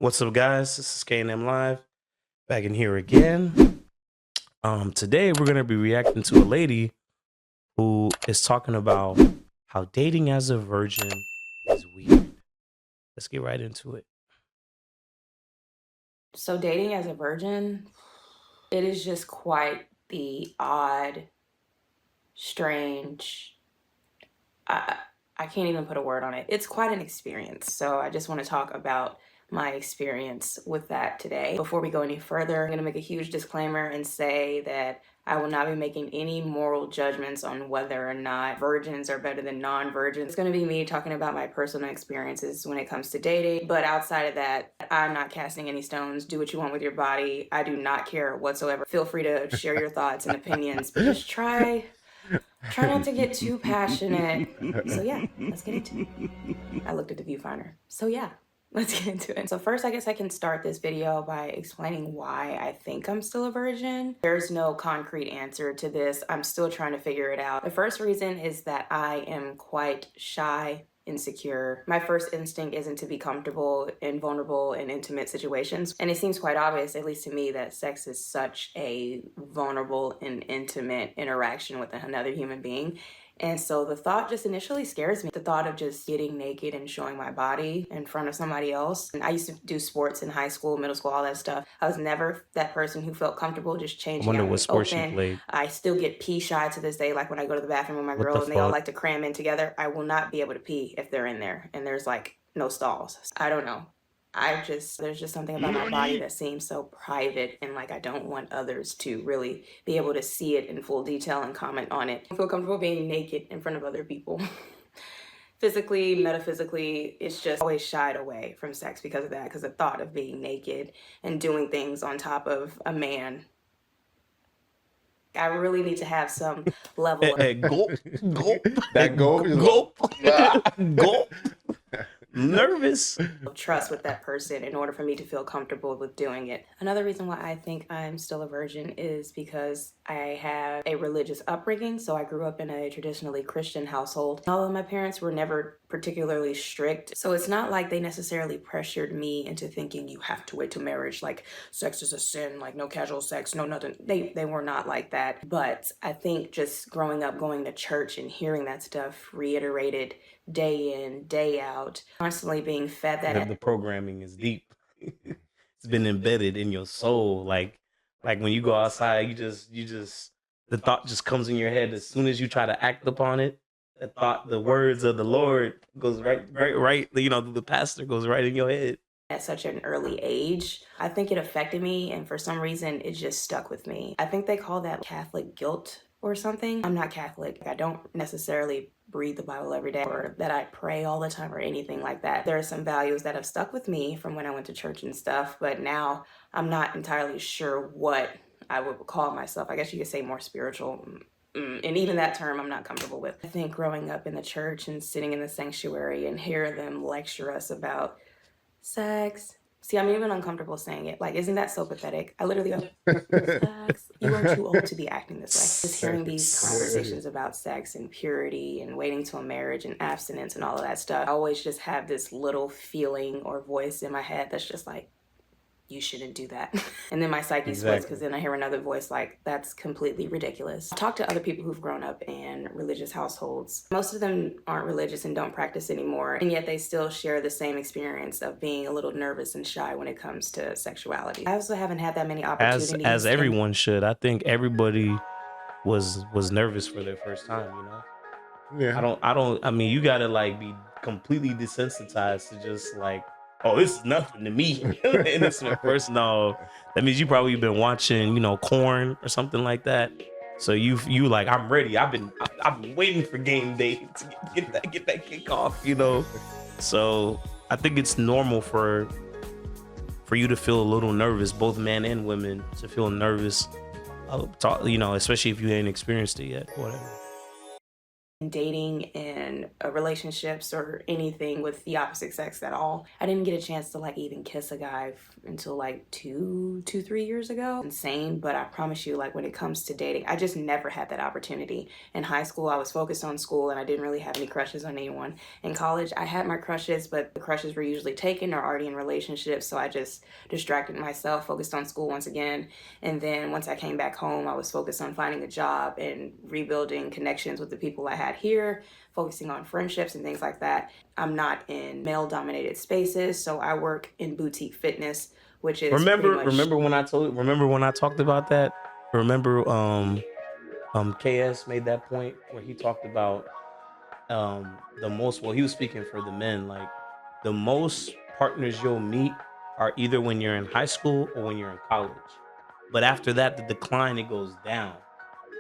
What's up, guys? This is K&M Live, back in here again. Today we're gonna be reacting to a lady who is talking about how dating as a virgin is weird. Let's get right into it. So dating as a virgin, it is just quite the odd, strange. I can't even put a word on it. It's quite an experience. So I just want to talk about my experience with that today. Before we go any further, I'm going to make a huge disclaimer and say that I will not be making any moral judgments on whether or not virgins are better than non-virgins. It's going to be me talking about my personal experiences when it comes to dating. But outside of that, I'm not casting any stones. Do what you want with your body. I do not care whatsoever. Feel free to share your thoughts and opinions, but just try not to get too passionate. So yeah, let's get into it. I looked at the viewfinder. So yeah, let's get into it. So first, I guess I can start this video by explaining why I think I'm still a virgin. There's no concrete answer to this. I'm still trying to figure it out. The first reason is that I am quite shy, insecure. My first instinct isn't to be comfortable and vulnerable in intimate situations. And it seems quite obvious, at least to me, that sex is such a vulnerable and intimate interaction with another human being. And so the thought just initially scares me. The thought of just getting naked and showing my body in front of somebody else. And I used to do sports in high school, middle school, all that stuff. I was never that person who felt comfortable just I changing wonder out in what the sport she open. played. I still get pee shy to this day. Like when I go to the bathroom with my What the girls and they all fuck? like to cram in together, I will not be able to pee if they're in there and there's like no stalls. I don't know. There's just something about my body that seems so private, and like I don't want others to really be able to see it in full detail and comment on it. I feel comfortable being naked in front of other people. Physically, metaphysically, it's just always shied away from sex because of that, because the thought of being naked and doing things on top of a man. I really need to have some level of Gulp, gulp, That goal is gulp, gulp. Nervous. trust with that person in order for me to feel comfortable with doing it. Another reason why I think I'm still a virgin is because I have a religious upbringing. So I grew up in a traditionally Christian household. Although my parents were never particularly strict, so it's not like they necessarily pressured me into thinking you have to wait till marriage, like sex is a sin, like no casual sex, no nothing. They were not like that. But I think just growing up going to church and hearing that stuff reiterated day in, day out, constantly being fed that. The programming is deep. It's been embedded in your soul. Like when you go outside, you just the thought just comes in your head as soon as you try to act upon it. The thought, the words of the Lord goes right. You know, the pastor goes right in your head. At such an early age, I think it affected me, and for some reason it just stuck with me. I think they call that Catholic guilt or something. I'm not Catholic. I don't necessarily read the Bible every day or that I pray all the time or anything like that. There are some values that have stuck with me from when I went to church and stuff, but now I'm not entirely sure what I would call myself. I guess you could say more spiritual. And even that term I'm not comfortable with. I think growing up in the church and sitting in the sanctuary and hear them lecture us about sex. See, I'm even uncomfortable saying it. Like, isn't that so pathetic? I literally go, sex. You are too old to be acting this way. Just hearing these conversations about sex and purity and waiting till marriage and abstinence and all of that stuff, I always just have this little feeling or voice in my head that's just like, you shouldn't do that. And then my psyche splits because then I hear another voice like, that's completely ridiculous. I've talked to other people who've grown up in religious households. Most of them aren't religious and don't practice anymore, and yet they still share the same experience of being a little nervous and shy when it comes to sexuality. I also haven't had that many opportunities. As everyone should. I think everybody was nervous for their first time, you know? Yeah. I mean, you gotta like be completely desensitized to just like, oh, this is nothing to me. And it's my first. No, that means you probably been watching, you know, Corn or something like that. So you like, I'm ready. I've been waiting for game day to get that kick off, you know. So I think it's normal for you to feel a little nervous, both men and women to feel nervous, you know, especially if you ain't experienced it yet, whatever. dating and relationships or anything with the opposite sex at all. I didn't get a chance to like even kiss a guy until like 3 years ago. Insane, but I promise you, like when it comes to dating, I just never had that opportunity. In high school, I was focused on school and I didn't really have any crushes on anyone. In college, I had my crushes, but the crushes were usually taken or already in relationships, so I just distracted myself, focused on school once again. And then once I came back home, I was focused on finding a job and rebuilding connections with the people I had here, focusing on friendships and things like that. I'm not in male-dominated spaces, so I work in boutique fitness, which is remember when I talked about that? Remember KS made that point where he talked about the most, well, he was speaking for the men, like the most partners you'll meet are either when you're in high school or when you're in college. But after that, the decline, it goes down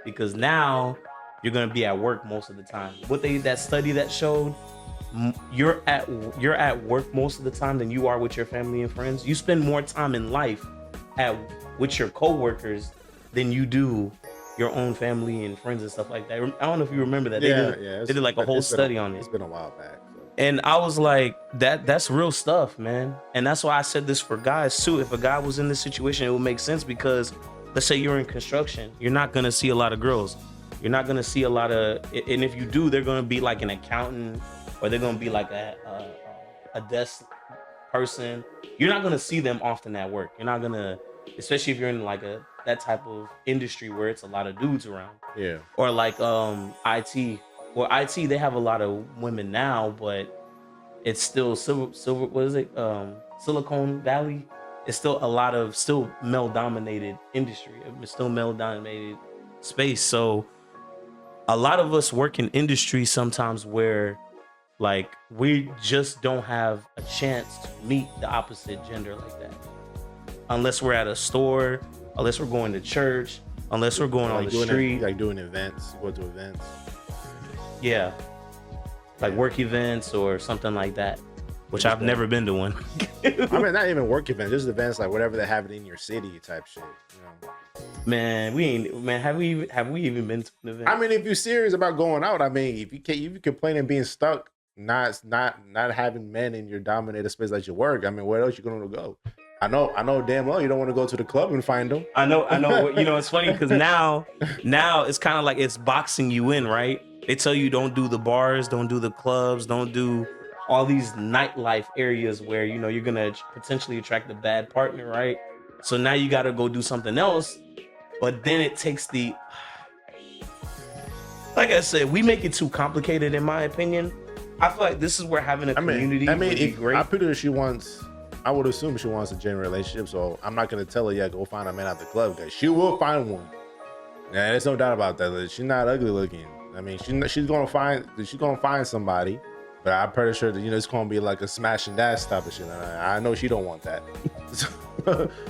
because now you're gonna be at work most of the time. That study that showed you're at work most of the time than you are with your family and friends. You spend more time in life with your coworkers than you do your own family and friends and stuff like that. I don't know if you remember that. They did like a whole study on it. It's been a while back. So. And I was like, that's real stuff, man. And that's why I said this for guys too. If a guy was in this situation, it would make sense because let's say you're in construction, you're not gonna see a lot of girls. You're not gonna see a lot of, and if you do, they're gonna be like an accountant or they're gonna be like a desk person. You're not gonna see them often at work. You're not gonna, especially if you're in like that type of industry where it's a lot of dudes around. Yeah. Or like IT. Well, IT, they have a lot of women now, but it's still silver. What is it? Silicon Valley. It's still a lot of male-dominated industry. It's still male-dominated space. So a lot of us work in industry sometimes where like we just don't have a chance to meet the opposite gender like that. Unless we're at a store, unless we're going to church, unless we're going on the street. Like doing events, go to events. Yeah. Like work events or something like that. Which I've never been to one. I mean, not even work events, just events like whatever they have it in your city type shit. You know? Man, have we even been to an event? I mean, if you're serious about going out, I mean, if you complain and being stuck, not having men in your dominated space like your work, I mean, where else you gonna go? I know damn well you don't want to go to the club and find them. I know. You know, it's funny because now it's kind of like it's boxing you in, right? They tell you don't do the bars, don't do the clubs, don't do all these nightlife areas where, you know, you're gonna potentially attract a bad partner, right? So now you gotta go do something else, but then it takes like I said, we make it too complicated in my opinion. I feel like this is where having a community would be great. I put her, I would assume she wants a genuine relationship, so I'm not gonna tell her, yeah, go find a man at the club, because she will find one. Yeah, there's no doubt about that. She's not ugly looking. I mean, she's gonna find somebody, but I'm pretty sure that, you know, it's gonna be like a smash and dash type of shit. And I know she don't want that.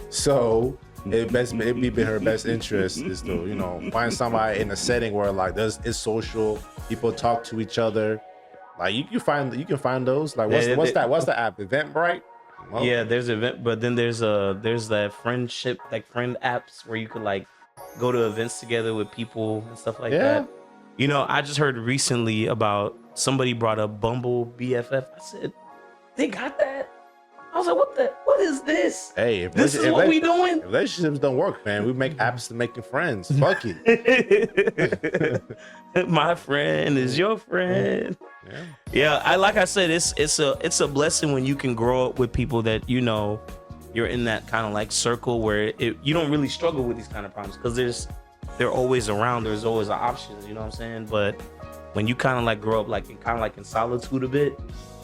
So it'd be her best interest is to, you know, find somebody in a setting where like it's social, people talk to each other. Like you can find those. Like what's the app? Eventbrite? Well, yeah, there's event, but then there's that friendship, like friend apps where you could like go to events together with people and stuff like that. You know, I just heard recently about somebody brought up Bumble BFF. I said, they got that? I was like, what is this? Hey, this is what we doing? Relationships don't work, man. We make apps to making friends. Fuck it. My friend is your friend. Yeah. I said, it's a blessing when you can grow up with people that, you know, you're in that kind of like circle where you don't really struggle with these kind of problems because they're always around. There's always options, you know what I'm saying? But when you kind of like grow up like in solitude a bit,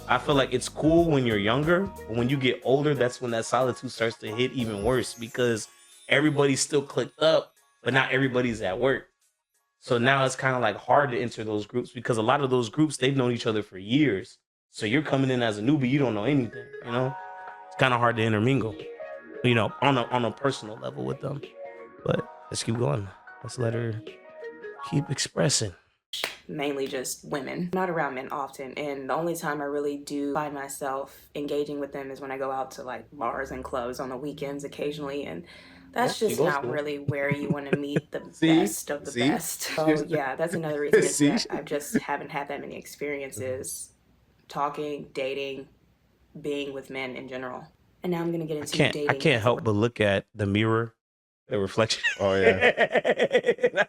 I feel like it's cool when you're younger, but when you get older, that's when that solitude starts to hit even worse because everybody's still clicked up, but not everybody's at work. So now it's kind of like hard to enter those groups because a lot of those groups, they've known each other for years. So you're coming in as a newbie, you don't know anything, you know? It's kind of hard to intermingle, you know, on a personal level with them. But let's keep going. Let's let her keep expressing. Mainly just women, not around men often, and the only time I really do find myself engaging with them is when I go out to like bars and clubs on the weekends occasionally, and That's she just goes not to 'em. really where you want to meet the See? best of the See? best. So yeah, that's another reason is See? that I just haven't had that many experiences talking, dating, being with men in general. And now I'm gonna get into dating. I can't as a help but look at the mirror, the reflection. Oh yeah. I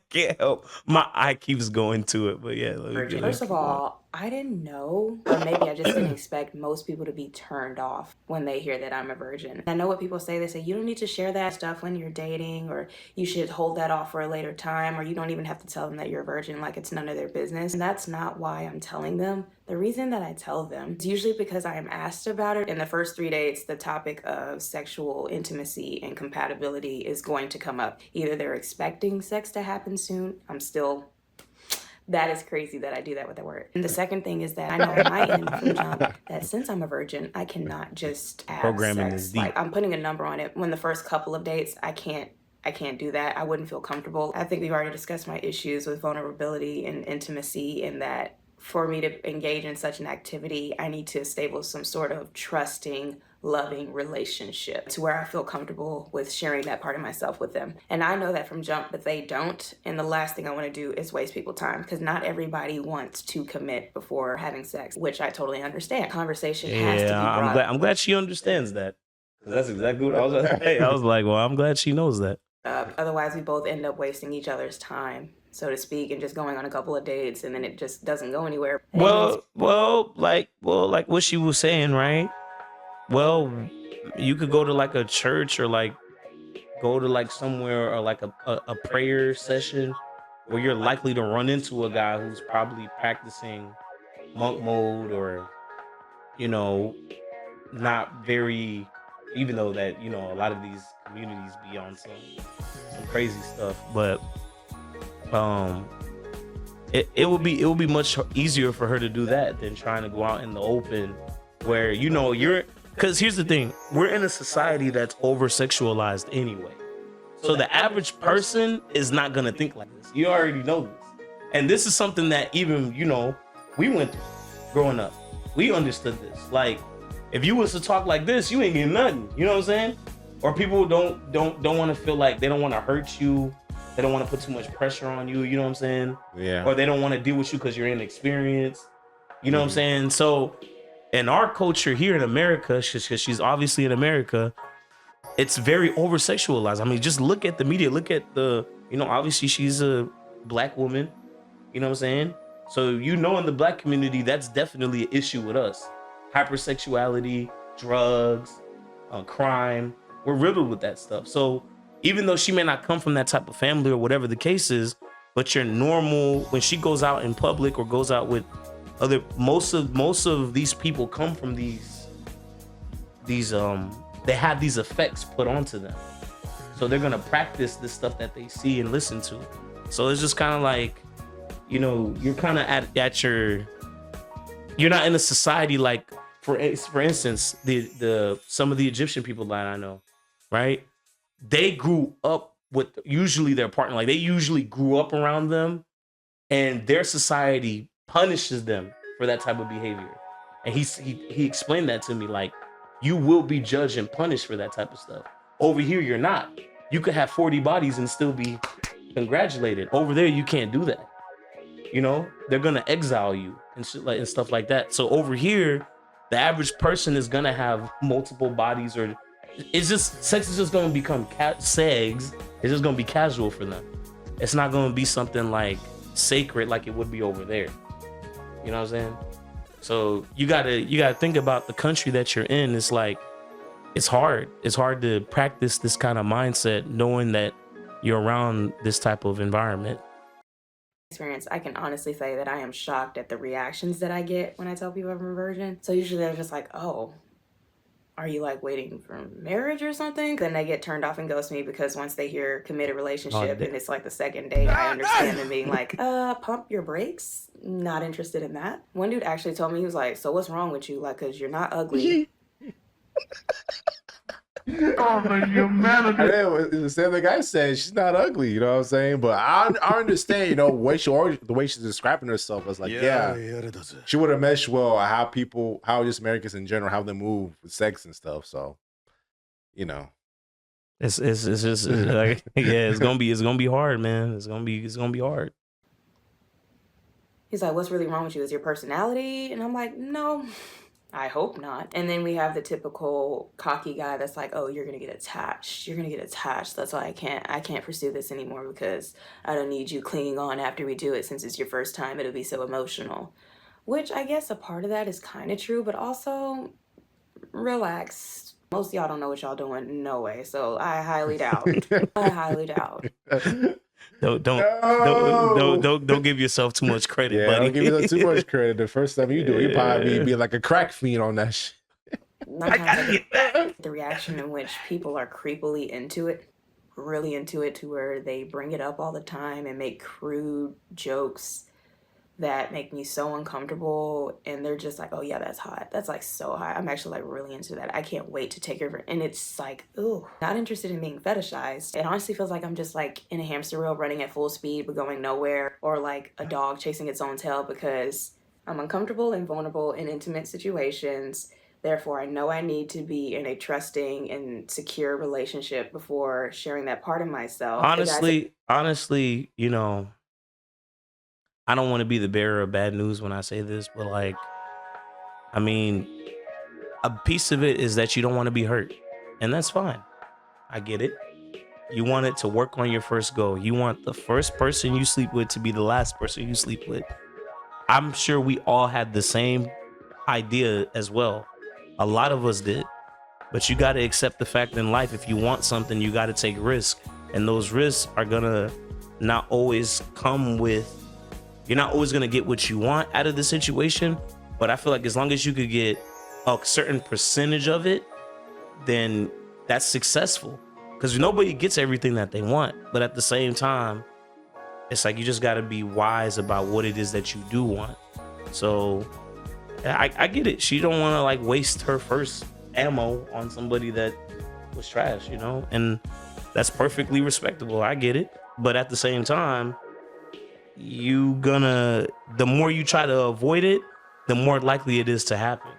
can't help. My eye keeps going to it, but yeah, let me virgin. get it. First of all, I didn't know, or maybe I just didn't expect most people to be turned off when they hear that I'm a virgin. I know what people say. They say, you don't need to share that stuff when you're dating, or you should hold that off for a later time, or you don't even have to tell them that you're a virgin, like it's none of their business. And that's not why I'm telling them. The reason that I tell them is usually because I am asked about it. In the first 3 dates, the topic of sexual intimacy and compatibility is going to come up. Either they're expecting sex to happen soon. That is crazy that I do that with that word. And the second thing is that I know on my end from jump that since I'm a virgin, I cannot just have Programming sex. is deep. Like I'm putting a number on it. When the first couple of dates, I can't do that. I wouldn't feel comfortable. I think we've already discussed my issues with vulnerability and intimacy, in that for me to engage in such an activity, I need to establish some sort of trusting, loving relationship to where I feel comfortable with sharing that part of myself with them. And I know that from jump, but they don't. And the last thing I want to do is waste people's time, because not everybody wants to commit before having sex, which I totally understand. Conversation has to be Yeah, brought I'm glad she understands that. 'Cause that's exactly what I was going to say. I was like, well, I'm glad she knows that. up. Otherwise, we both end up wasting each other's time, so to speak, and just going on a couple of dates, and then it just doesn't go anywhere. Like what she was saying, right? Well, you could go to like a church, or like go to like somewhere, or like a prayer session where you're likely to run into a guy who's probably practicing monk mode, or you know, not very, even though that, you know, a lot of these communities be on some crazy stuff, but it would be much easier for her to do that than trying to go out in the open, where, you know, because here's the thing, we're in a society that's over sexualized anyway, so the average person is not gonna think like this. You already know this, and this is something that even, you know, we went through growing up. We understood this. Like, if you was to talk like this, you ain't getting nothing. You know what I'm saying? Or people don't want to feel like, they don't want to hurt you. They don't want to put too much pressure on you. You know what I'm saying? Yeah. Or they don't want to deal with you because you're inexperienced. You know what I'm saying? So in our culture here in America, because she's obviously in America, it's very over sexualized. I mean, just look at the media. Look at you know, obviously she's a black woman. You know what I'm saying? So, you know, in the black community, that's definitely an issue with us. Hypersexuality, drugs, crime. We're riddled with that stuff. So even though she may not come from that type of family or whatever the case is, but you're normal when she goes out in public or goes out with other, most of these people come from these they have these effects put onto them. So they're gonna practice this stuff that they see and listen to. So it's just kind of like, you know, you're kind of at your, you're not in a society like, for instance, the some of the Egyptian people that I know, right? They grew up with usually their partner, like they usually grew up around them, and their society punishes them for that type of behavior. And he explained that to me, like, you will be judged and punished for that type of stuff. Over here, you're not. You could have 40 bodies and still be congratulated. Over there, you can't do that. You know, they're gonna exile you and shit, like, and stuff like that. So over here, the average person is gonna have multiple bodies, or it's just, sex is just gonna become sex. It's just gonna be casual for them. It's not gonna be something like sacred like it would be over there. You know what I'm saying? So you gotta think about the country that you're in. It's like, it's hard. It's hard to practice this kind of mindset knowing that you're around this type of environment. Experience, I can honestly say that I am shocked at the reactions that I get when I tell people I'm a virgin. So usually they're just like, oh, are you like waiting for marriage or something? Then they get turned off and ghost me, because once they hear committed relationship and it's like the second date, I understand them being like, pump your brakes. Not interested in that. One dude actually told me, he was like, so what's wrong with you? Like, cause you're not ugly. Oh, the humanity. The same thing I said, she's not ugly, you know what I'm saying? But I understand, you know, the way she's describing herself is like, she would have meshed well how just Americans in general, how they move with sex and stuff. So, you know, It's just it's like, yeah, it's gonna be hard, man. It's gonna be hard. He's like, what's really wrong with you? Is your personality? And I'm like, no, I hope not. And then we have the typical cocky guy that's like, oh, you're gonna get attached. You're gonna get attached. That's why I can't pursue this anymore because I don't need you clinging on after we do it since it's your first time. It'll be so emotional. Which I guess a part of that is kind of true, but also relax. Most of y'all don't know what y'all doing, no way. So I highly doubt. I highly doubt. Don't give yourself too much credit, Yeah, buddy. don't give yourself too much credit. The first time you do it, you probably be like a crack fiend on that shit. I gotta get that. The reaction in which people are creepily into it, really into it, to where they bring it up all the time and make crude jokes that make me so uncomfortable, and they're just like, oh yeah, that's hot, that's like so hot, I'm actually like really into that, I can't wait to take over. And it's like, ooh, not interested in being fetishized. It honestly feels like I'm just like in a hamster wheel running at full speed but going nowhere, or like a dog chasing its own tail, because I'm uncomfortable and vulnerable in intimate situations. Therefore, I know I need to be in a trusting and secure relationship before sharing that part of myself. Honestly, you know, I don't want to be the bearer of bad news when I say this, but like, I mean, a piece of it is that you don't want to be hurt, and that's fine. I get it. You want it to work on your first go. You want the first person you sleep with to be the last person you sleep with. I'm sure we all had the same idea as well. A lot of us did. But you got to accept the fact in life, if you want something, you got to take risks. And those risks are going to not always come with, you're not always going to get what you want out of the situation. But I feel like as long as you could get a certain percentage of it, then that's successful. Because nobody gets everything that they want. But at the same time, it's like you just got to be wise about what it is that you do want. So I get it. She don't want to like waste her first ammo on somebody that was trash, you know? And that's perfectly respectable. I get it. But at the same time, the more you try to avoid it, the more likely it is to happen.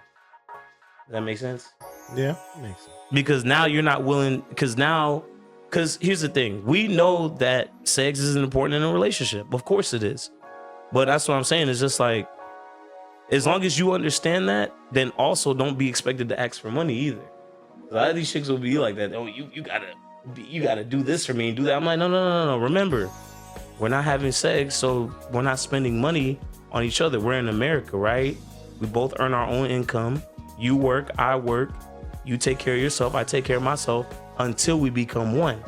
Does that make sense? Yeah, makes sense. Because now you're not willing, because here's the thing. We know that sex is important in a relationship. Of course it is. But that's what I'm saying. It's just like, as long as you understand that, then also don't be expected to ask for money either. A lot of these chicks will be like that. Oh, you gotta do this for me and do that. I'm like, no. Remember, we're not having sex, so we're not spending money on each other. We're in America, right? We both earn our own income. You work, I work. You take care of yourself, I take care of myself, until we become one.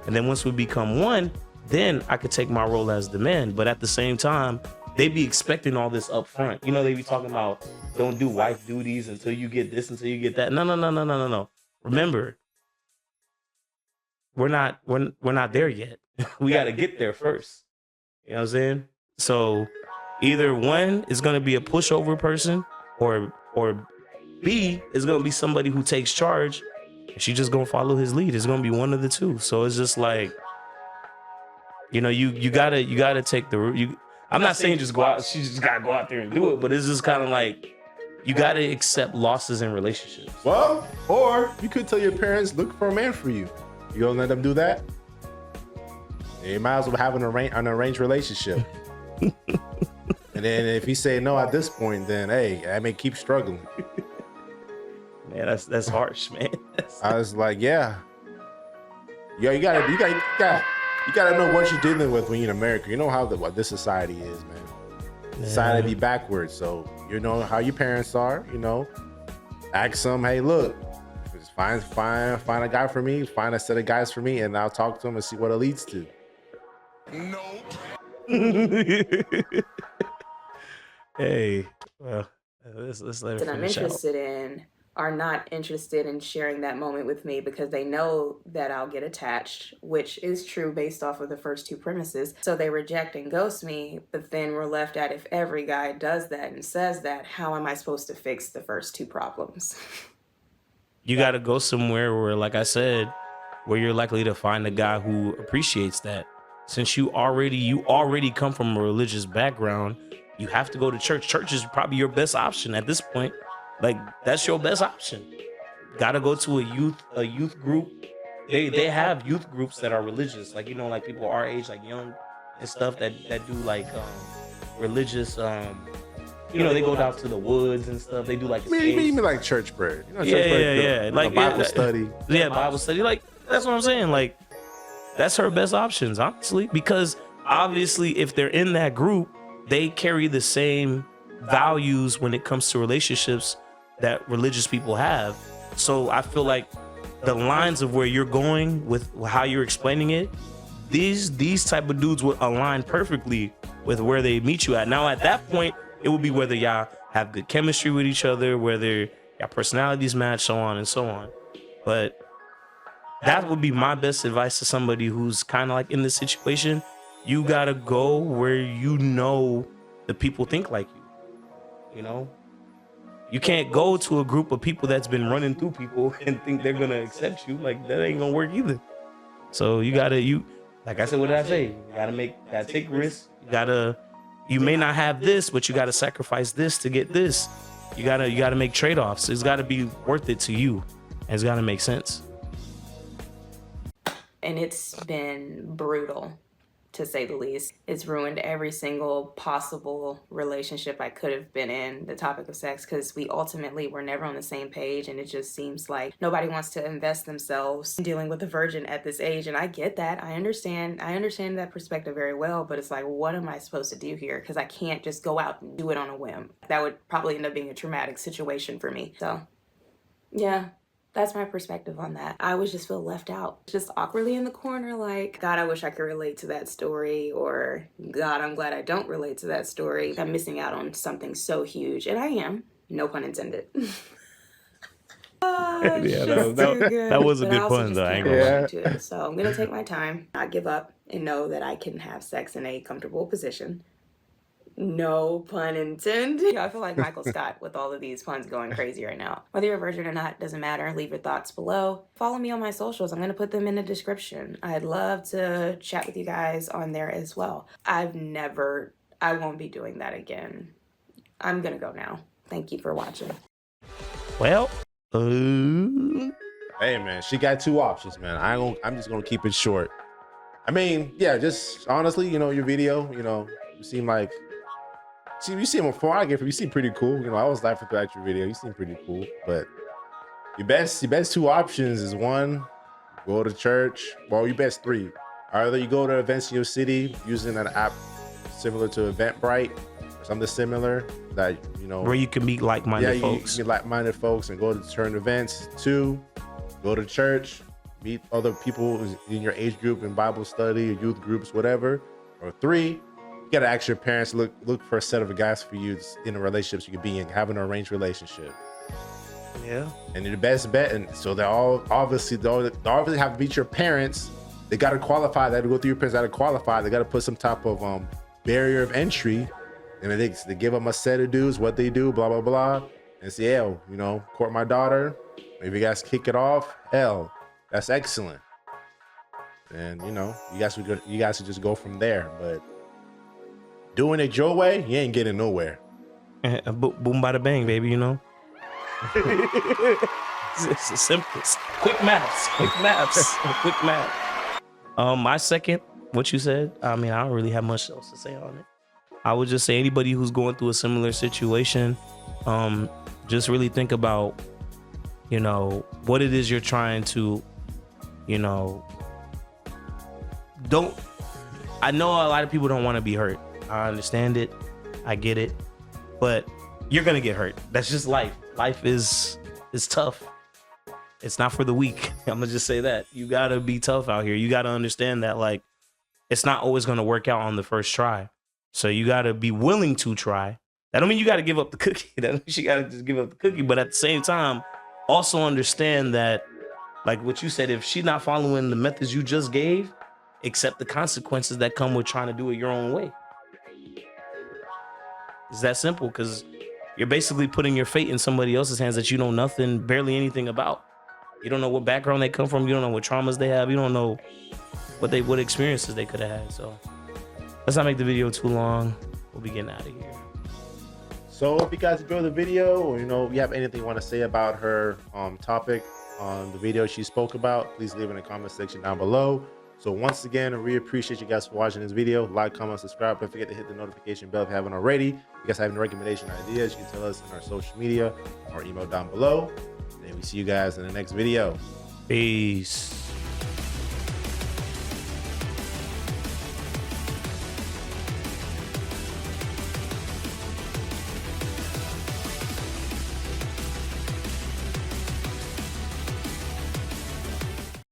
And then once we become one, then I could take my role as the man. But at the same time, they be expecting all this up front. You know, they be talking about don't do wife duties until you get this, until you get that. No. Remember, we're not there yet. We got to get there first. You know what I'm saying? So either one is going to be a pushover person, or B is going to be somebody who takes charge, and she just going to follow his lead. It's going to be one of the two. So it's just like, you know, you gotta take the route. I'm not saying just go out. She just gotta go out there and do it. But it's just kind of like, you gotta accept losses in relationships. Well, or you could tell your parents, look for a man for you. You gonna let them do that? You might as well have an arranged relationship. And then if he say no at this point, then hey, I may keep struggling. Man, that's harsh, man. I was like, yeah, you gotta know what you're dealing with when you're in America. You know how what this society is, man. Society be backwards, so you know how your parents are. You know, ask them, hey, look, just find a guy for me, find a set of guys for me, and I'll talk to them and see what it leads to. Hey, well, let's let her that I'm finish interested in are not interested in sharing that moment with me because they know that I'll get attached, which is true based off of the first two premises. So they reject and ghost me, but then we're left at, if every guy does that and says that, how am I supposed to fix the first two problems? You got to go somewhere where, like I said, where you're likely to find a guy who appreciates that. Since you already come from a religious background, you have to go to church. Church is probably your best option at this point. Like, that's your best option. Gotta go to a youth group. they have youth groups that are religious, like, you know, like people our age, like young and stuff, that do like religious, you know, they go down to the woods and stuff. They do like I mean, escapes. you mean like church prayer? You know, Yeah, church prayer, yeah, you yeah. know, Like Bible study. Yeah, Bible study. Like, that's what I'm saying. Like, that's her best options, honestly, because obviously if they're in that group, they carry the same values when it comes to relationships that religious people have. So I feel like the lines of where you're going with how you're explaining it, these type of dudes would align perfectly with where they meet you at. Now at that point, it would be whether y'all have good chemistry with each other, whether y'all personalities match, so on and so on. But that would be my best advice to somebody who's kind of like in this situation. You gotta go where you know the people think like you. You know, you can't go to a group of people that's been running through people and think they're gonna accept you. Like, that ain't gonna work either. So you like I said, what did I say? You gotta take risks. You may not have this, but you gotta sacrifice this to get this. You gotta make trade-offs. It's gotta be worth it to you, and it's gotta make sense. And it's been brutal, to say the least. It's ruined every single possible relationship I could have been in, the topic of sex, because we ultimately were never on the same page, and it just seems like nobody wants to invest themselves in dealing with a virgin at this age. And I get that. I understand that perspective very well, but it's like, what am I supposed to do here? Because I can't just go out and do it on a whim. That would probably end up being a traumatic situation for me. So, yeah. That's my perspective on that. I always just feel left out, just awkwardly in the corner, like, God, I wish I could relate to that story, or God, I'm glad I don't relate to that story. I'm missing out on something so huge, and I am, no pun intended. Yeah, that was a good pun, though. I ain't gonna lie. To it. So I'm gonna take my time, not give up, and know that I can have sex in a comfortable position. No pun intended. I feel like Michael Scott with all of these puns going crazy right now. Whether you're a virgin or not, doesn't matter. Leave your thoughts below. Follow me on my socials. I'm going to put them in the description. I'd love to chat with you guys on there as well. I won't be doing that again. I'm going to go now. Thank you for watching. Well, Hey man, she got two options, man. I'm just gonna keep it short. I mean, yeah, just honestly, you know, your video, you know, you seem like. See, you seem before I get from you seem pretty cool. You know, I was laughing throughout your video. You seem pretty cool. But your best two options is one, go to church. Well, your best three. Either you go to events in your city using an app similar to Eventbrite or something similar that, you know, where you can meet like-minded folks. You can meet like-minded folks and go to certain events. Two, go to church, meet other people in your age group in Bible study or youth groups, whatever. Or three, you gotta ask your parents, look for a set of guys for you in the relationships you could be in, have an arranged relationship. Yeah. And the best bet, and so they obviously have to meet your parents. They gotta qualify. They gotta go through your parents. They gotta qualify. They gotta put some type of barrier of entry, and they give them a set of dues, what they do, blah blah blah, and say, "Hell, you know, court my daughter. Maybe you guys kick it off. Hell, that's excellent." And you know, you guys should just go from there. But doing it your way, you ain't getting nowhere. Boom, bada bang, baby. You know. It's the simplest. Quick maths. Quick math. My second, what you said. I mean, I don't really have much else to say on it. I would just say anybody who's going through a similar situation, just really think about, you know, what it is you're trying to, you know. I know a lot of people don't want to be hurt. I understand it. I get it. But you're going to get hurt. That's just life. Life is tough. It's not for the weak. I'm going to just say that. You got to be tough out here. You got to understand that, like, it's not always going to work out on the first try. So you got to be willing to try. That don't mean you got to give up the cookie. That means you got to just give up the cookie. But at the same time, also understand that, like what you said, if she's not following the methods you just gave, accept the consequences that come with trying to do it your own way. It's that simple, because you're basically putting your fate in somebody else's hands that you know barely anything about. You don't know what background they come from. You don't know what traumas they have. You don't know what experiences they could have had. So let's not make the video too long. We'll be getting out of here. So if you guys enjoyed the video, or you know, you have anything you want to say about her topic, on the video she spoke about, please leave in the comment section down below. So once again, we appreciate you guys for watching this video. Like, comment, subscribe. Don't forget to hit the notification bell if you haven't already. If you guys have any recommendation ideas, you can tell us in our social media or email down below. And we see you guys in the next video. Peace.